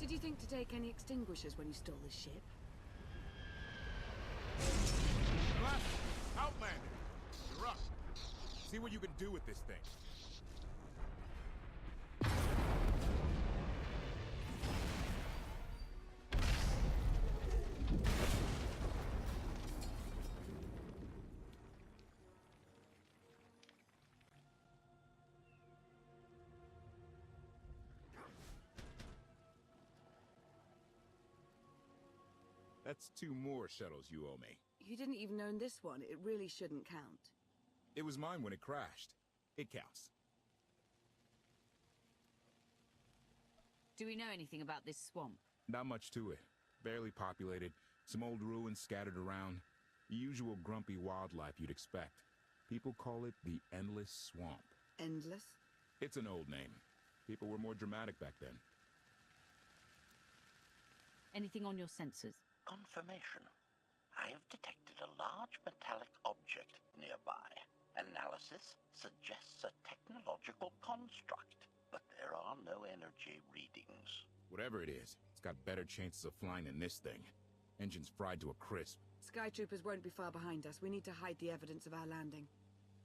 Did you think to take any extinguishers when you stole this ship? Outlander! You're up. See what you can do with this thing. That's 2 more shuttles you owe me. You didn't even own this one. It really shouldn't count. It was mine when it crashed. It counts. Do we know anything about this swamp? Not much to it. Barely populated. Some old ruins scattered around. The usual grumpy wildlife you'd expect. People call it the Endless Swamp. Endless? It's an old name. People were more dramatic back then. Anything on your sensors? Confirmation. I have detected a large metallic object nearby. Analysis suggests a technological construct, but there are no energy readings. Whatever it is, it's got better chances of flying than this thing. Engine's fried to a crisp. Sky troopers won't be far behind us. We need to hide the evidence of our landing.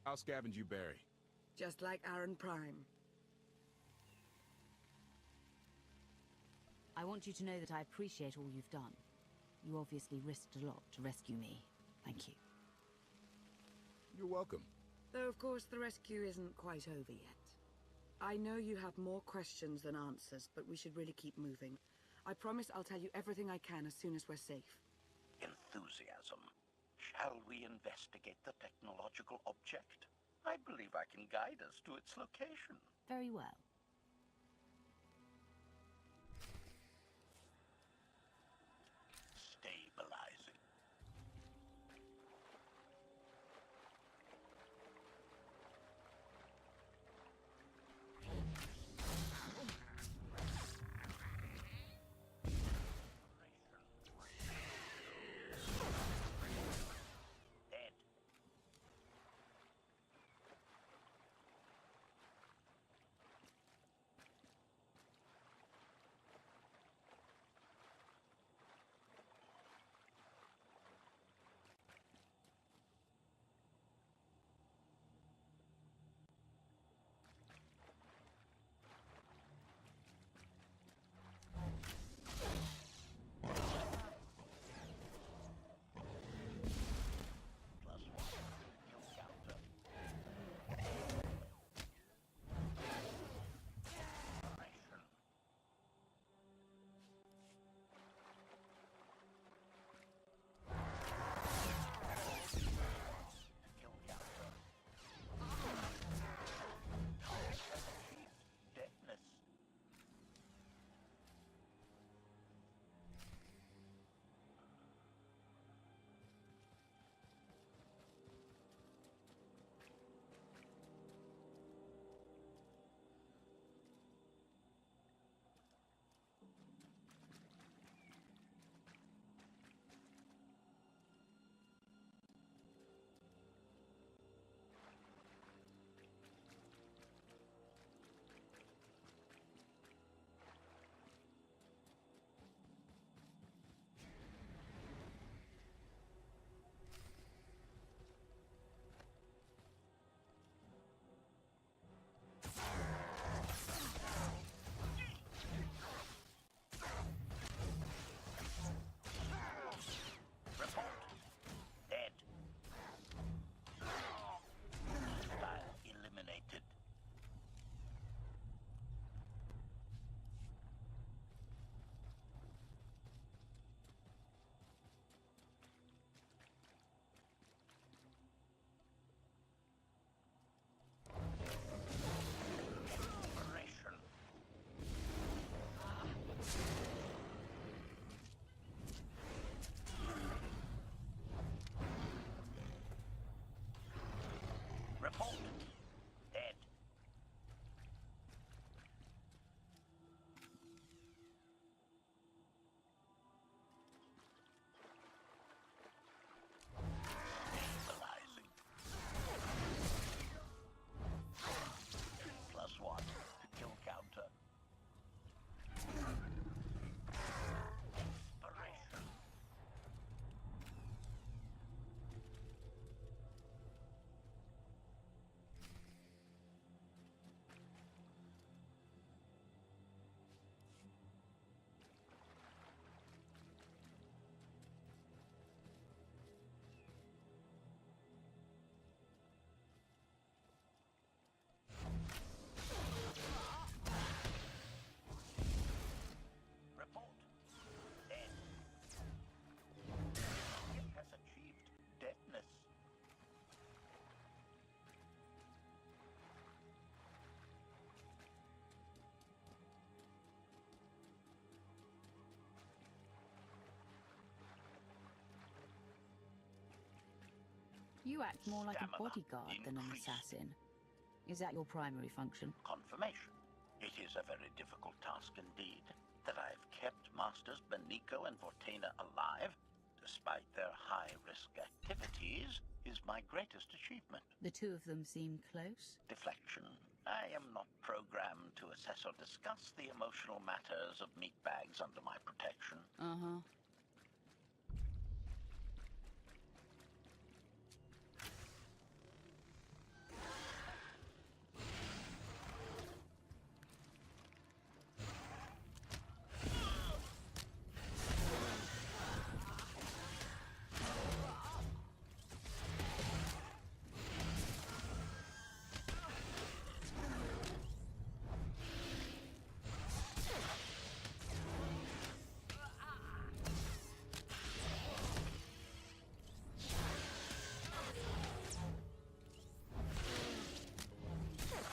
I'll scavenge you, Barry. Just like Aaron Prime. I want you to know that I appreciate all you've done. You obviously risked a lot to rescue me. Thank you. You're welcome. Though, of course, the rescue isn't quite over yet. I know you have more questions than answers, but we should really keep moving. I promise I'll tell you everything I can as soon as we're safe. Enthusiasm. Shall we investigate the technological object? I believe I can guide us to its location. Very well. Stabilizing. Dead. Plus 1. Kill counter. Operation. Kill counter. Deadness. Report. Dead. Hostile eliminated. Operation. Report. Dead. Stabilizing. Plus 1 to kill counter. You act more like a Stamina bodyguard than an increased. assassin. Is that your primary function? Confirmation. It is a very difficult task indeed. That I have kept Masters Beniko and Vortena alive, despite their high-risk activities, is my greatest achievement. The two of them seem close? Deflection. I am not programmed to assess or discuss the emotional matters of meatbags under my protection. Uh-huh.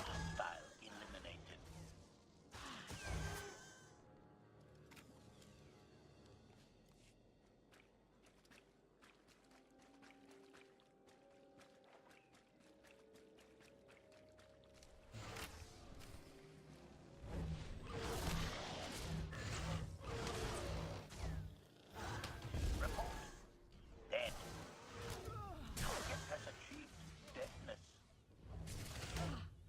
Hostile eliminated. Report. Dead. Target has achieved deadness.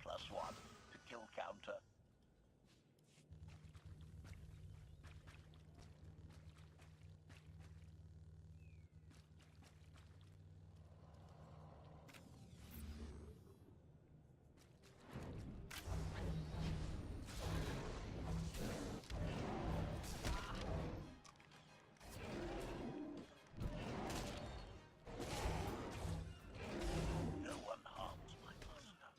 +1 to kill counter. No one harms my master.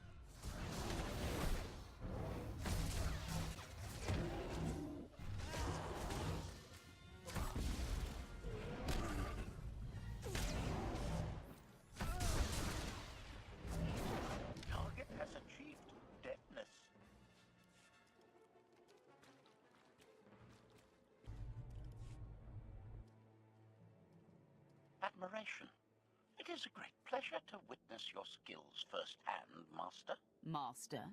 Target has achieved deadness. Admiration. It is a great pleasure to witness your skills firsthand, Master. Master?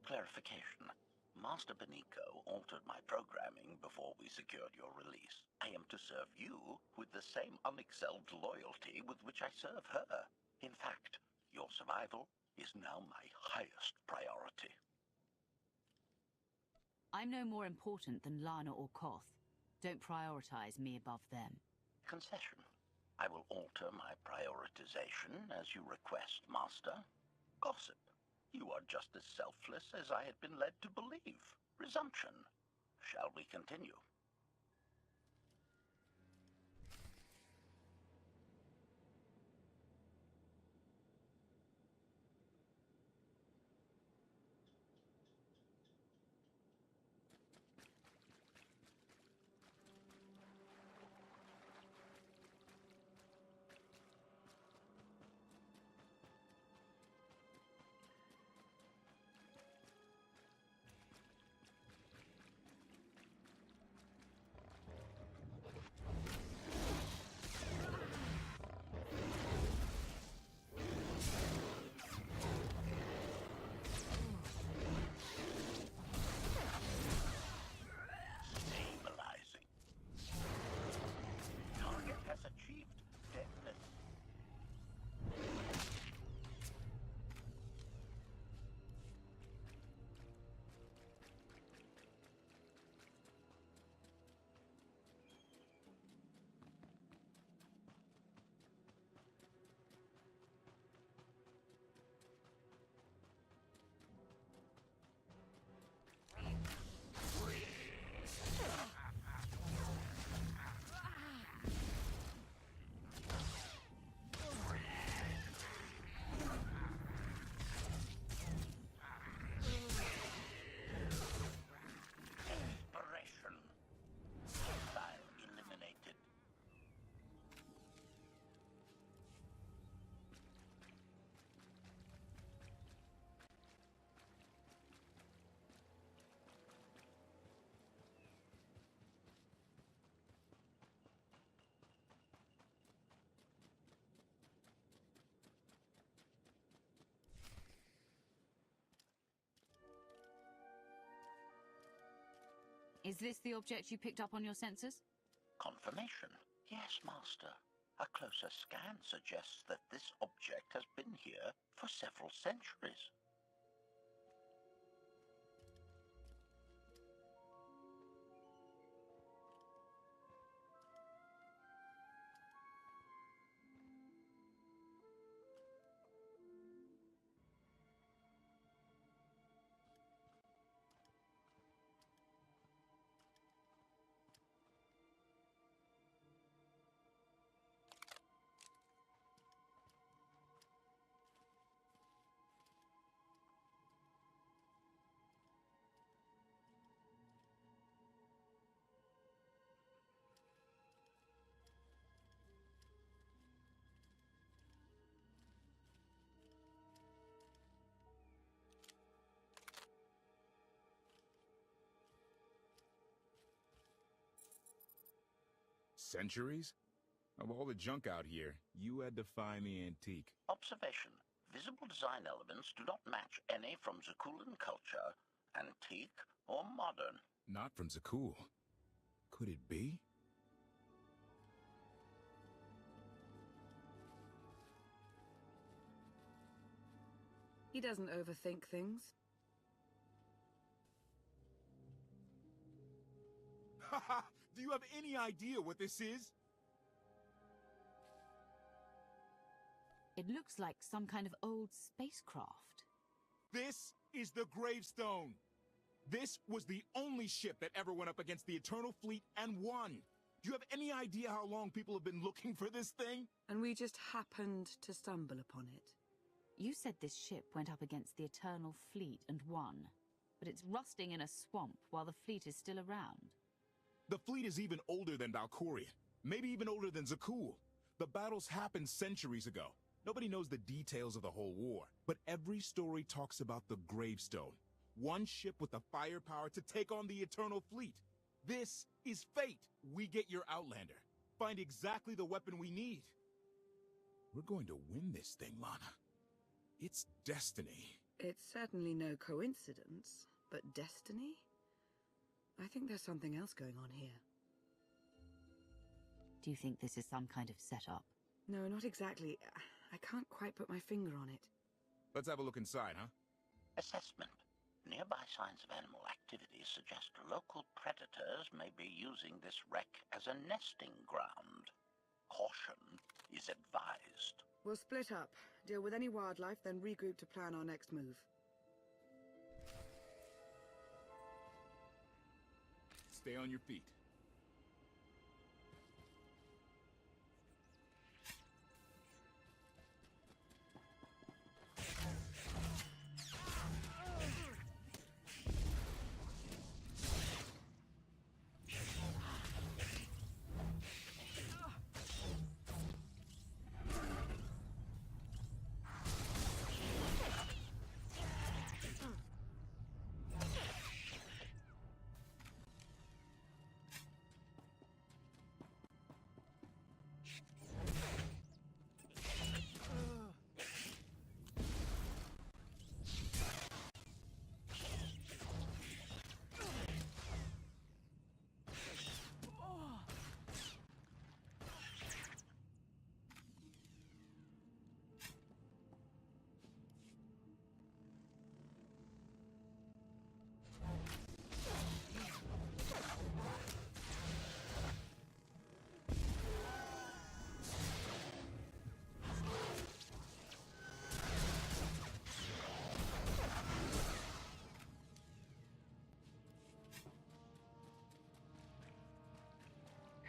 Clarification. Master Beniko altered my programming before we secured your release. I am to serve you with the same unexcelled loyalty with which I serve her. In fact, your survival is now my highest priority. I'm no more important than Lana or Koth. Don't prioritize me above them. Concession. I will alter my prioritization as you request, Master. Gossip. You are just as selfless as I had been led to believe. Resumption. Shall we continue? Is this the object you picked up on your sensors? Confirmation. Yes, Master. A closer scan suggests that this object has been here for several centuries. Centuries? Of all the junk out here, you had to find the antique. Observation. Visible design elements do not match any from Zakuulan culture, antique or modern. Not from Zakuul. Could it be? He doesn't overthink things. Haha! Do you have any idea what this is? It looks like some kind of old spacecraft. This is the gravestone. This was the only ship that ever went up against the Eternal Fleet and won. Do you have any idea how long people have been looking for this thing? And we just happened to stumble upon it. You said this ship went up against the Eternal Fleet and won, but it's rusting in a swamp while the fleet is still around. The fleet is even older than Valkyria, maybe even older than Zakuul. The battles happened centuries ago. Nobody knows the details of the whole war, but every story talks about the gravestone. One ship with the firepower to take on the Eternal Fleet. This is fate. We get your Outlander. Find exactly the weapon we need. We're going to win this thing, Lana. It's destiny. It's certainly no coincidence, but destiny? I think there's something else going on here. Do you think this is some kind of setup? No, not exactly. I can't quite put my finger on it. Let's have a look inside, huh? Assessment. Nearby signs of animal activity suggest local predators may be using this wreck as a nesting ground. Caution is advised. We'll split up, deal with any wildlife, then regroup to plan our next move. Stay on your feet.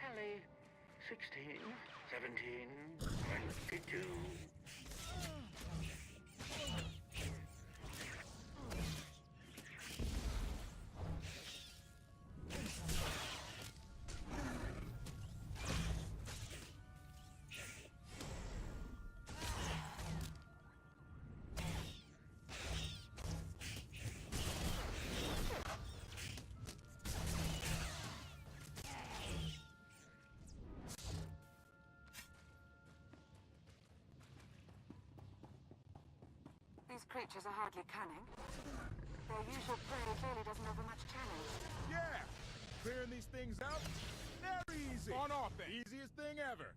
Kelly, 16, 17, 22. These creatures are hardly cunning. Their usual prey clearly doesn't offer much challenge. Yeah! Clearing these things out? Very easy. On offense. Easiest thing ever.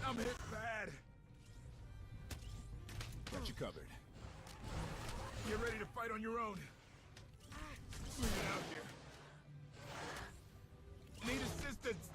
I'm hit bad. Got you covered. You're ready to fight on your own. Get out here. Need assistance.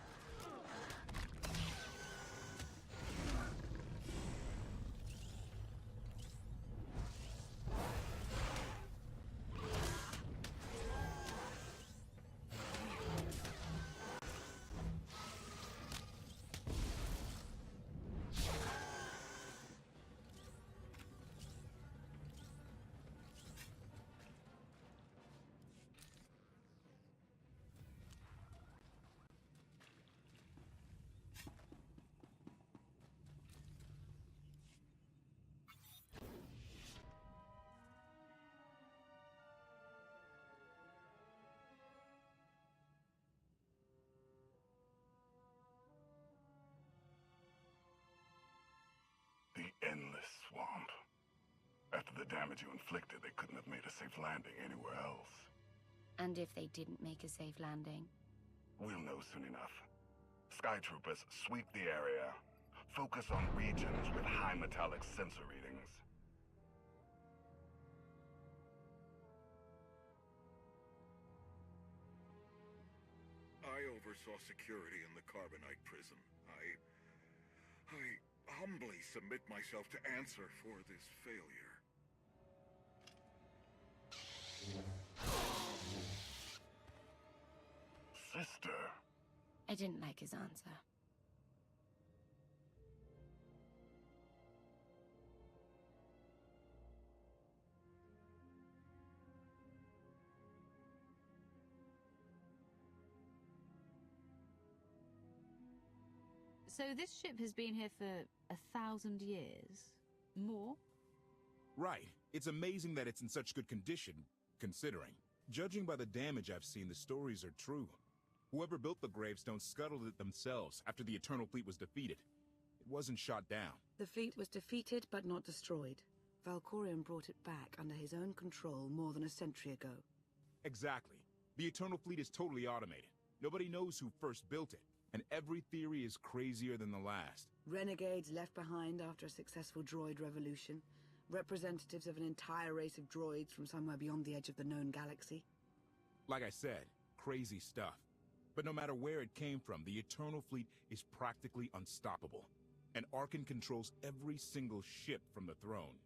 The endless swamp. After the damage you inflicted, they couldn't have made a safe landing anywhere else. And if they didn't make a safe landing? We'll know soon enough. Sky Troopers, sweep the area. Focus on regions with high metallic sensor readings. I oversaw security in the Carbonite prison. I humbly submit myself to answer for this failure. Sister. I didn't like his answer. So this ship has been here for 1,000 years? More? Right. It's amazing that it's in such good condition, considering. Judging by the damage I've seen, the stories are true. Whoever built the gravestone scuttled it themselves after the Eternal Fleet was defeated. It wasn't shot down. The fleet was defeated but not destroyed. Valkorion brought it back under his own control more than a century ago. Exactly. The Eternal Fleet is totally automated. Nobody knows who first built it, and every theory is crazier than the last. Renegades left behind after a successful droid revolution. Representatives of an entire race of droids from somewhere beyond the edge of the known galaxy. Like I said, crazy stuff. But no matter where it came from, the Eternal Fleet is practically unstoppable. And Arkan controls every single ship from the throne.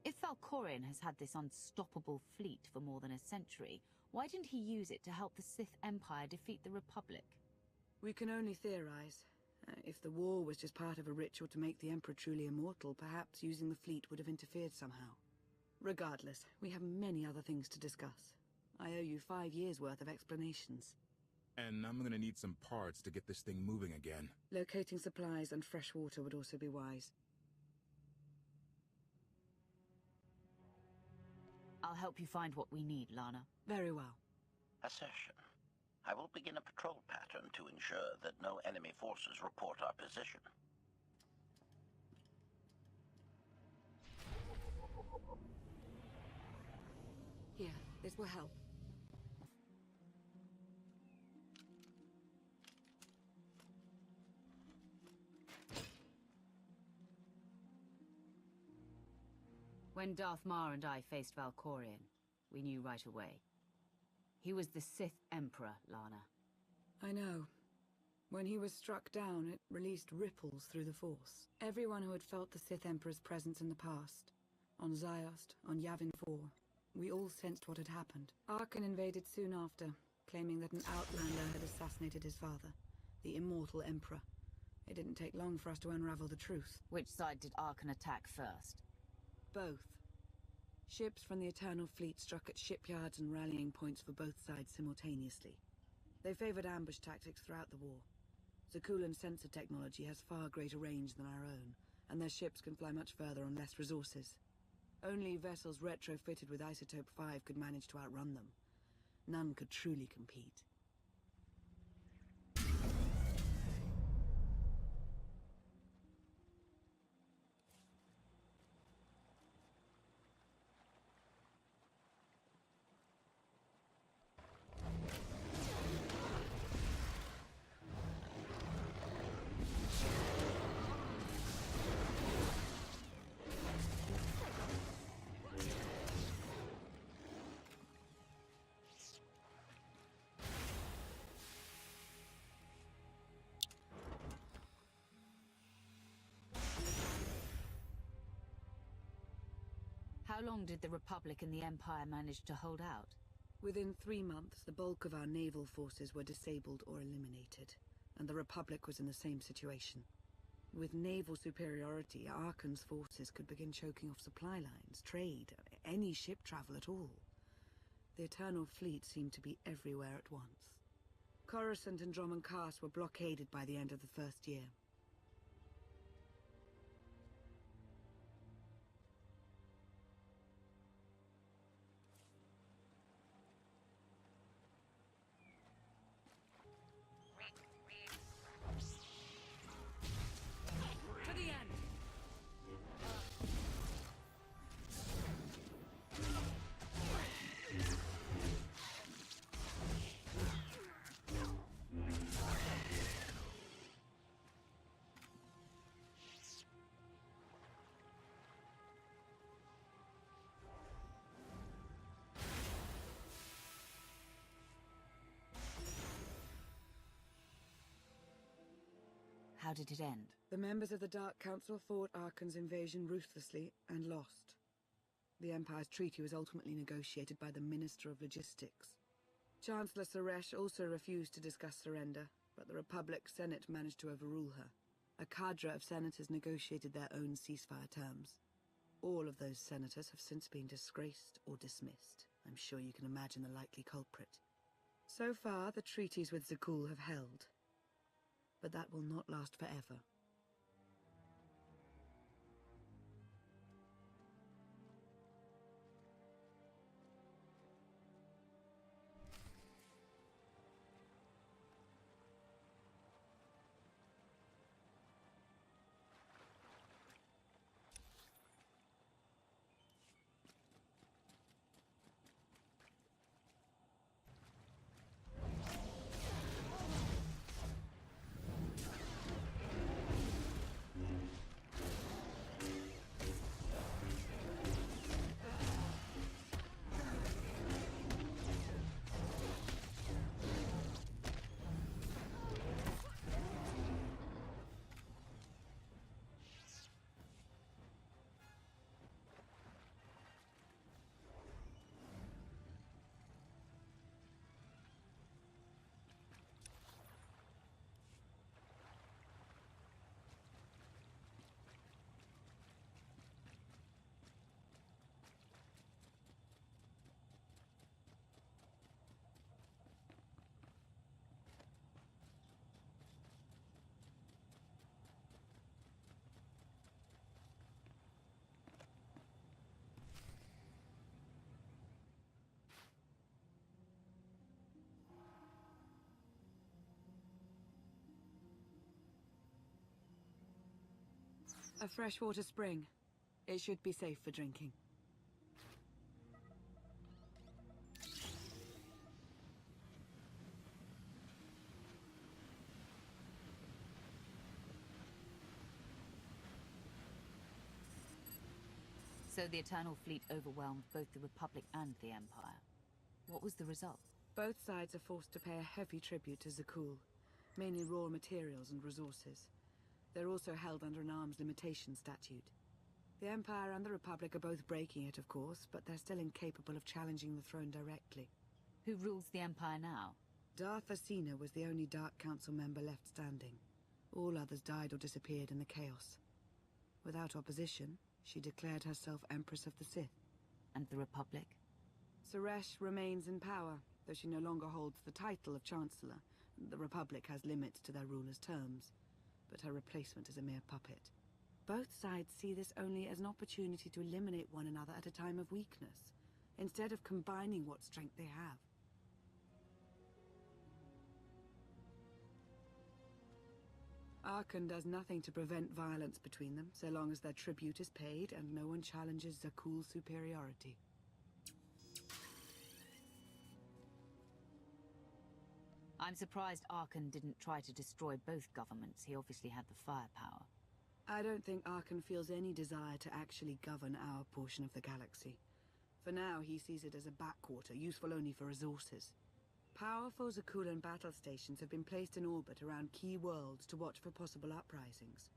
If Valkorion has had this unstoppable fleet for more than a century, why didn't he use it to help the Sith Empire defeat the Republic? We can only theorize. If the war was just part of a ritual to make the Emperor truly immortal, perhaps using the fleet would have interfered somehow. Regardless, we have many other things to discuss. I owe you 5 years' worth of explanations. And I'm gonna need some parts to get this thing moving again. Locating supplies and fresh water would also be wise. I'll help you find what we need, Lana. Very well. Assertion. I will begin a patrol pattern to ensure that no enemy forces report our position. Here, this will help. When Darth Mar and I faced Valkorion, we knew right away. He was the Sith Emperor, Lana. I know. When he was struck down, it released ripples through the Force. Everyone who had felt the Sith Emperor's presence in the past, on Ziost, on Yavin 4, we all sensed what had happened. Arkan invaded soon after, claiming that an outlander had assassinated his father, the immortal Emperor. It didn't take long for us to unravel the truth. Which side did Arkan attack first? Both. Ships from the Eternal Fleet struck at shipyards and rallying points for both sides simultaneously. They favored ambush tactics throughout the war. Zakuul sensor technology has far greater range than our own, and their ships can fly much further on less resources. Only vessels retrofitted with Isotope 5 could manage to outrun them. None could truly compete. How long did the Republic and the Empire manage to hold out? Within 3 months, the bulk of our naval forces were disabled or eliminated, and the Republic was in the same situation. With naval superiority, Arkan's forces could begin choking off supply lines, trade, any ship travel at all. The Eternal Fleet seemed to be everywhere at once. Coruscant and Dromund Kaas were blockaded by the end of the first year. To the end! How did it end? The members of the Dark Council fought Arkan's invasion ruthlessly and lost. The Empire's treaty was ultimately negotiated by the Minister of Logistics. Chancellor Suresh also refused to discuss surrender, but the Republic Senate managed to overrule her. A cadre of senators negotiated their own ceasefire terms. All of those senators have since been disgraced or dismissed. I'm sure you can imagine the likely culprit. So far, the treaties with Zakuul have held. But that will not last forever. A freshwater spring. It should be safe for drinking. So the Eternal Fleet overwhelmed both the Republic and the Empire. What was the result? Both sides are forced to pay a heavy tribute to Zakuul, mainly raw materials and resources. They're also held under an arms limitation statute. The Empire and the Republic are both breaking it, of course, but they're still incapable of challenging the throne directly. Who rules the Empire now? Darth Fieamona was the only Dark Council member left standing. All others died or disappeared in the chaos. Without opposition, she declared herself Empress of the Sith. And the Republic? Suresh remains in power, though she no longer holds the title of Chancellor. The Republic has limits to their ruler's terms, but her replacement is a mere puppet. Both sides see this only as an opportunity to eliminate one another at a time of weakness, instead of combining what strength they have. Archon does nothing to prevent violence between them, so long as their tribute is paid and no one challenges Zakuul's superiority. I'm surprised Archon didn't try to destroy both governments. He obviously had the firepower. I don't think Archon feels any desire to actually govern our portion of the galaxy. For now, he sees it as a backwater, useful only for resources. Powerful Zakuulan battle stations have been placed in orbit around key worlds to watch for possible uprisings.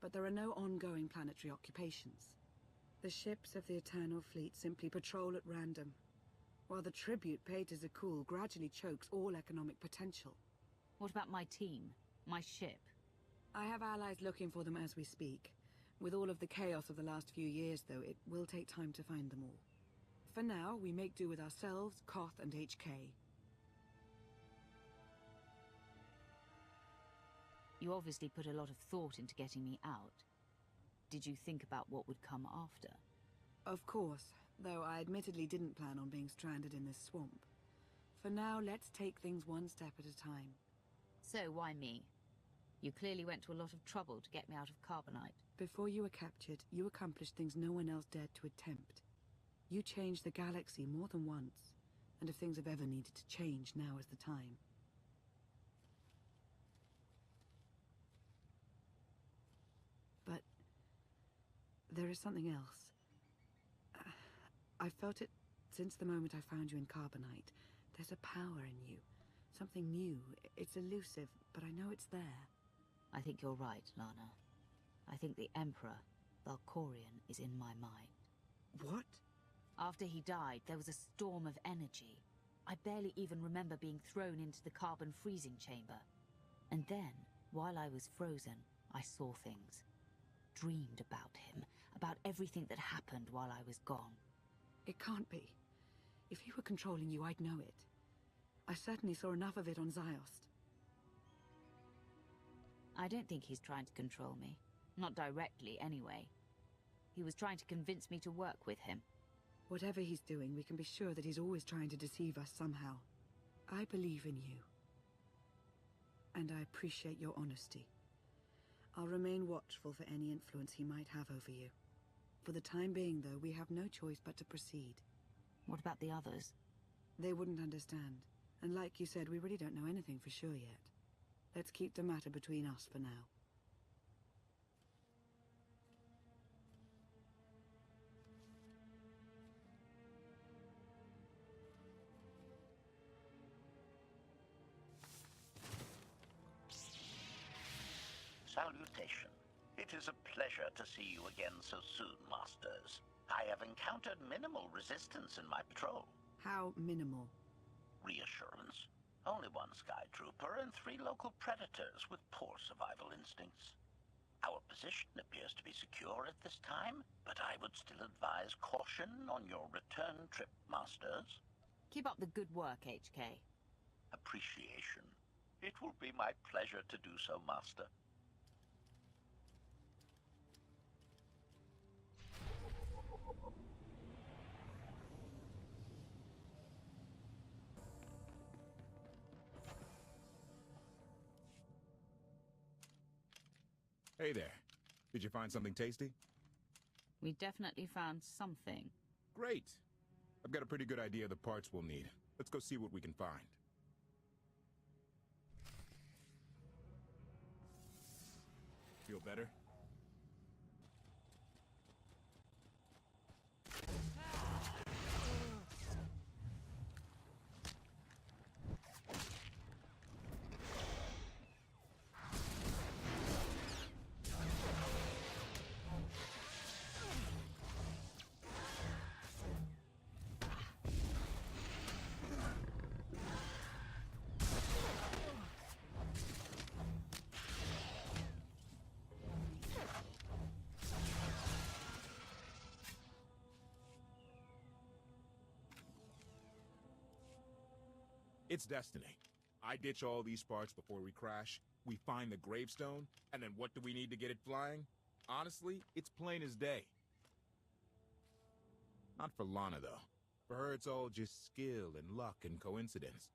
But there are no ongoing planetary occupations. The ships of the Eternal Fleet simply patrol at random, while the tribute paid to Zakuul gradually chokes all economic potential. What about my team? My ship? I have allies looking for them as we speak. With all of the chaos of the last few years, though, it will take time to find them all. For now, we make do with ourselves, Koth, and HK. You obviously put a lot of thought into getting me out. Did you think about what would come after? Of course, though I admittedly didn't plan on being stranded in this swamp. For now, let's take things one step at a time. So, why me? You clearly went to a lot of trouble to get me out of Carbonite. Before you were captured, you accomplished things no one else dared to attempt. You changed the galaxy more than once, and if things have ever needed to change, now is the time. But there is something else. I felt it since the moment I found you in Carbonite. There's a power in you. Something new. It's elusive, but I know it's there. I think you're right, Lana. I think the Emperor, Valkorion, is in my mind. What? After he died, there was a storm of energy. I barely even remember being thrown into the carbon freezing chamber. And then, while I was frozen, I saw things. Dreamed about him, about everything that happened while I was gone. It can't be. If he were controlling you, I'd know it. I certainly saw enough of it on Ziost. I don't think he's trying to control me. Not directly, anyway. He was trying to convince me to work with him. Whatever he's doing, we can be sure that he's always trying to deceive us somehow. I believe in you. And I appreciate your honesty. I'll remain watchful for any influence he might have over you. For the time being, though, we have no choice but to proceed. What about the others? They wouldn't understand. And like you said, we really don't know anything for sure yet. Let's keep the matter between us for now. Salutation. It is a pleasure to see you again so soon, Masters. I have encountered minimal resistance in my patrol. How minimal? Reassurance. Only one Sky Trooper and 3 local predators with poor survival instincts. Our position appears to be secure at this time, but I would still advise caution on your return trip, Masters. Keep up the good work, HK. Appreciation. It will be my pleasure to do so, Master. Hey there. Did you find something tasty? We definitely found something. Great. I've got a pretty good idea of the parts we'll need. Let's go see what we can find. Feel better? It's destiny. I ditch all these parts before we crash, we find the gravestone, and then what do we need to get it flying? Honestly, it's plain as day. Not for Lana, though. For her, it's all just skill and luck and coincidence.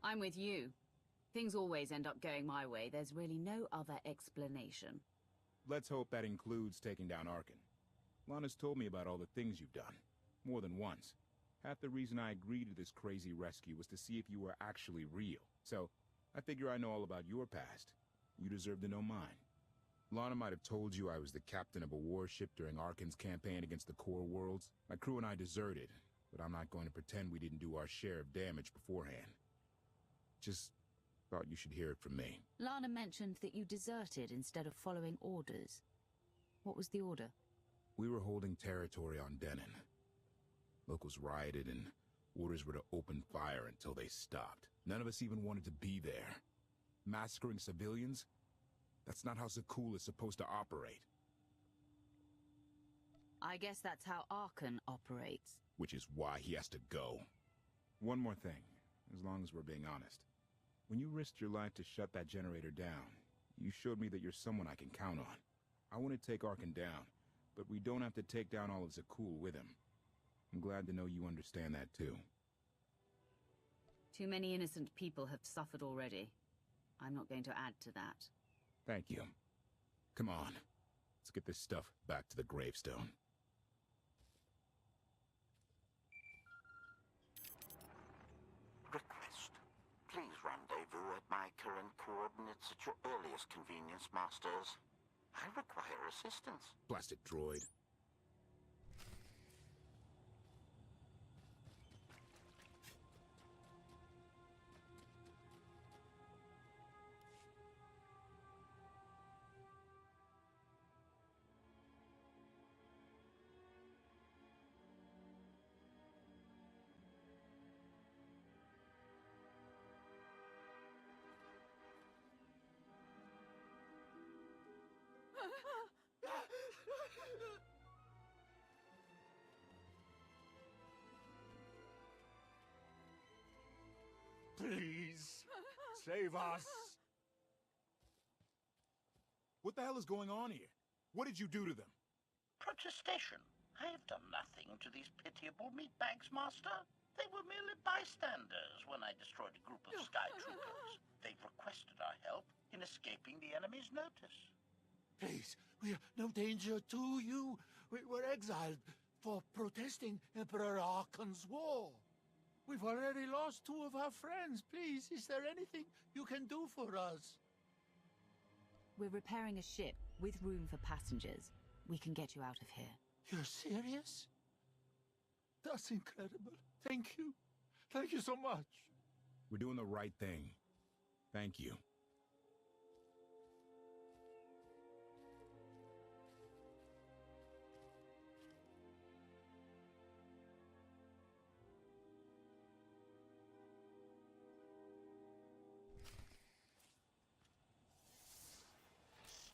I'm with you. Things always end up going my way. There's really no other explanation. Let's hope that includes taking down Arkan. Lana's told me about all the things you've done. More than once. Half the reason I agreed to this crazy rescue was to see if you were actually real. So, I figure I know all about your past. You deserve to know mine. Lana might have told you I was the captain of a warship during Arkan's campaign against the Core Worlds. My crew and I deserted, but I'm not going to pretend we didn't do our share of damage beforehand. Just thought you should hear it from me. Lana mentioned that you deserted instead of following orders. What was the order? We were holding territory on Denon. Locals rioted and orders were to open fire until they stopped. None of us even wanted to be there. Massacring civilians? That's not how Zakuul is supposed to operate. I guess that's how Arkan operates. Which is why he has to go. One more thing, as long as we're being honest. When you risked your life to shut that generator down, you showed me that you're someone I can count on. I want to take Arkan down, but we don't have to take down all of Zakuul with him. I'm glad to know you understand that too. Too many innocent people have suffered already. I'm not going to add to that. Thank you. Come on, let's get this stuff back to the gravestone. Request. Please rendezvous at my current coordinates at your earliest convenience, Masters. I require assistance. Plastic droid. Please, save us. What the hell is going on here? What did you do to them? Protestation. I have done nothing to these pitiable meatbags, Master. They were merely bystanders when I destroyed a group of Sky Troopers. They've requested our help in escaping the enemy's notice. Please, we are no danger to you. We were exiled for protesting Emperor Arkan's war. We've already lost 2 of our friends. Please, is there anything you can do for us? We're repairing a ship with room for passengers. We can get you out of here. You're serious? That's incredible. Thank you. Thank you so much. We're doing the right thing. Thank you.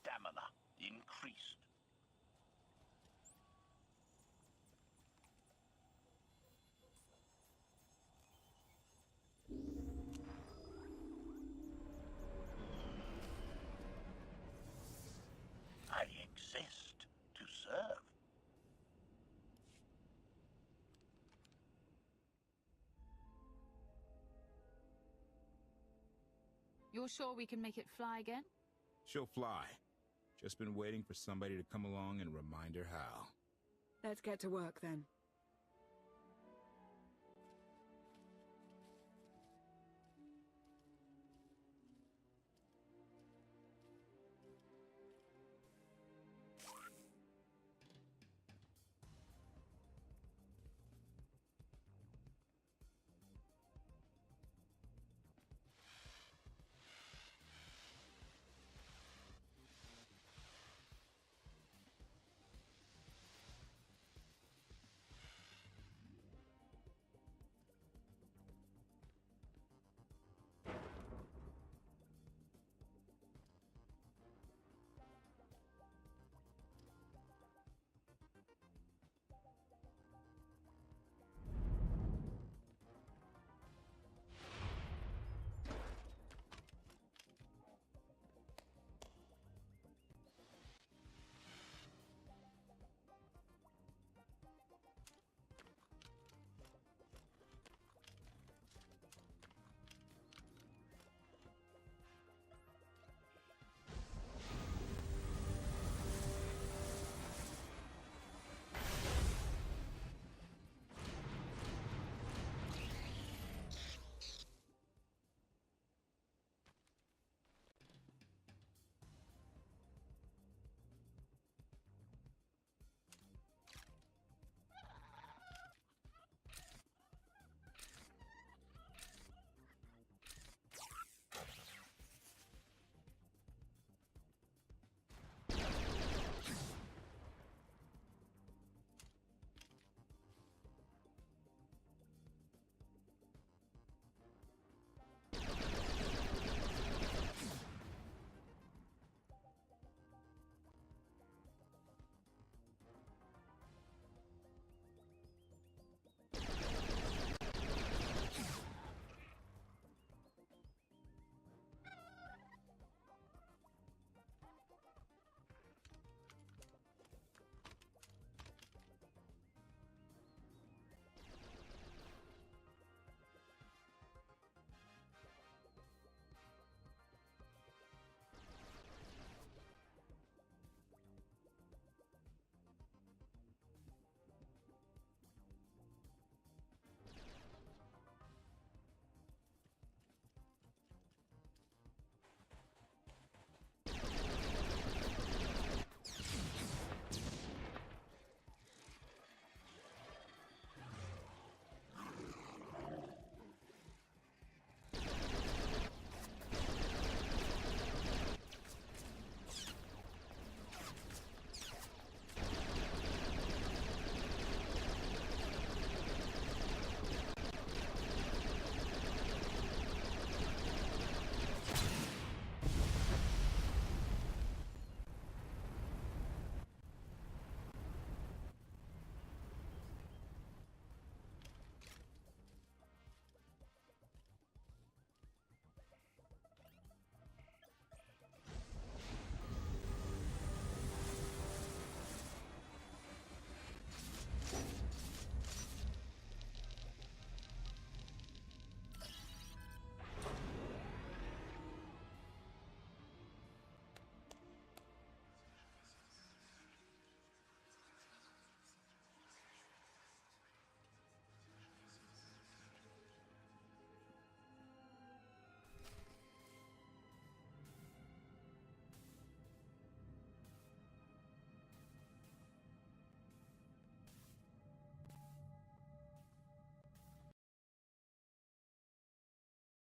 Stamina increased. I exist to serve. You're sure we can make it fly again? She'll fly. Just been waiting for somebody to come along and remind her how. Let's get to work then.